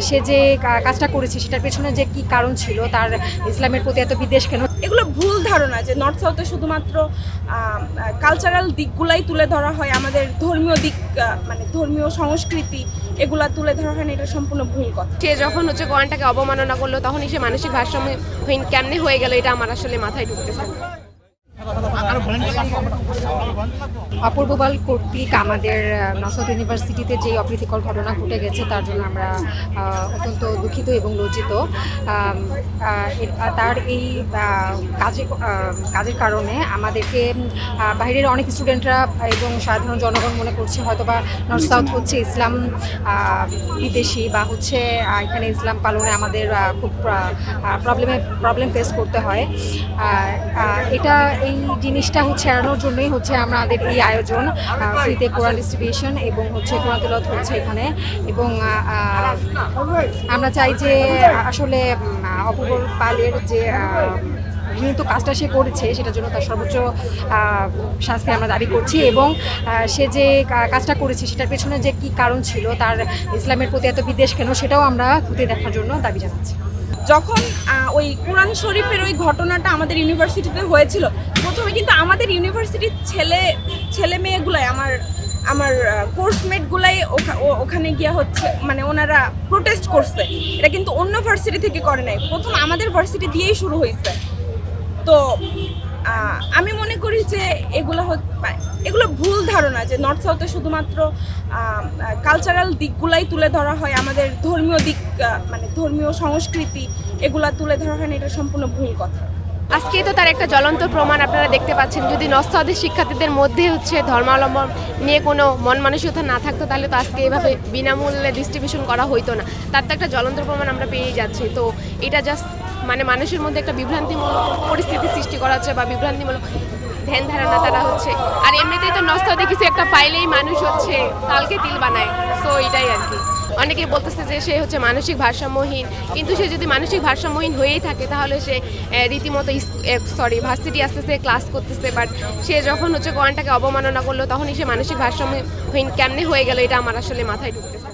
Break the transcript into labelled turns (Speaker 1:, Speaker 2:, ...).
Speaker 1: সে যে কাজটা করেছে সেটার পেছনে যে কি কারণ ছিল, তার ইসলামের প্রতি এত বিদ্বেষ কেন।
Speaker 2: এগুলো ভুল ধারণা যে নর্থ সাউথে শুধুমাত্র কালচারাল দিকগুলাই তুলে ধরা হয়, আমাদের ধর্মীয় দিক মানে ধর্মীয় সংস্কৃতি এগুলা তুলে ধরা হয় না, এটা সম্পূর্ণ ভুল কথা।
Speaker 3: সে যখন কোরআনটাকে অবমাননা করলো তখনই সে মানসিক ভারসাম্যহীন কেমনে হয়ে গেল, এটা আমার আসলে মাথায় ঢুকতেছে না।
Speaker 1: অপূর্ব পাল কর্তৃক আমাদের নর্থ সাউথ ইউনিভার্সিটিতে যে অপ্রীতিকর ঘটনা ঘটে গেছে তার জন্য আমরা অত্যন্ত দুঃখিত এবং লজ্জিত। তার এই কাজের কারণে আমাদেরকে বাইরের অনেক স্টুডেন্টরা এবং সাধারণ জনগণ মনে করছে হয়তোবা নর্থ সাউথ হচ্ছে ইসলাম বিদেশি বা হচ্ছে এখানে ইসলাম পালনে আমাদের খুব প্রবলেম ফেস করতে হয়। এটা এই জিনিসটা হচ্ছে এড়ানোর জন্যই হচ্ছে আমাদের এই আয়োজন, ফ্রিতে কোরআন ডিস্ট্রিবিউশন এবং হচ্ছে কোরআন তেলাওয়াত হচ্ছে এখানে। এবং আমরা চাই যে আসলে অপূর্ব পালের যে ঘৃণিত কাজটা সে করেছে সেটার জন্য তার সর্বোচ্চ শাস্তি আমরা দাবি করছি। এবং সে যে কাজটা করেছে সেটার পেছনে যে কি কারণ ছিল, তার ইসলামের প্রতি এত বিদ্বেষ কেন, সেটাও আমরা খুঁজে দেখার জন্য দাবি জানাচ্ছি।
Speaker 2: যখন ওই কোরআন শরীফের ওই ঘটনাটা আমাদের ইউনিভার্সিটিতে হয়েছিল, প্রথমে কিন্তু আমাদের ইউনিভার্সিটির ছেলে মেয়েগুলাই আমার কোর্সমেটগুলাই ওখানে গিয়ে হচ্ছে মানে ওনারা প্রোটেস্ট করছে। এটা কিন্তু অন্য ভার্সিটি থেকে করে নাই, প্রথম আমাদের ভার্সিটি দিয়েই শুরু হয়েছে। তো আমি মনে করি যে এগুলো ভুল ধারণা যে নর্থ সাউথে শুধুমাত্র কালচারাল দিকগুলাই তুলে ধরা হয়, আমাদের ধর্মীয় দিক মানে ধর্মীয় সংস্কৃতি এগুলা তুলে ধরা হয় না, এটা সম্পূর্ণ ভুল কথা।
Speaker 3: আজকেই তো তার একটা জ্বলন্ত প্রমাণ আপনারা দেখতে পাচ্ছেন। যদি নর্থ সাউথের শিক্ষার্থীদের মধ্যে ধর্মাবলম্বন নিয়ে কোনো মন মানসিকতা না থাকতো তাহলে তো আজকে এইভাবে বিনামূল্যে ডিস্ট্রিবিউশন করা হইতো না। তার তো একটা জ্বলন্ত প্রমাণ আমরা পেয়েই যাচ্ছি। তো এটা জাস্ট মানে মানুষের মধ্যে একটা বিভ্রান্তিমূলক পরিস্থিতি সৃষ্টি করা হচ্ছে বা বিভ্রান্তিমূলক ধ্যান ধারণা তারা হচ্ছে। আর এমনিতেই তো নর্থ সাউথে কিছু একটা পাইলেই মানুষ তালকে তিল বানায়। সো এটাই আর কি। অনেকেই বলতেছে যে সে মানসিক ভারসাম্যহীন, কিন্তু সে যদি মানসিক ভারসাম্যহীন হয়েই থাকে তাহলে সে রীতিমতো ভার্সিটি আসতেছে, ক্লাস করতেছে, বাট সে যখন কোরআনটাকে অবমাননা করলো তখনই সে মানসিক ভারসাম্যহীন কেমনে হয়ে গেল, এটা আমার আসলে মাথায় ঢুকতেছে।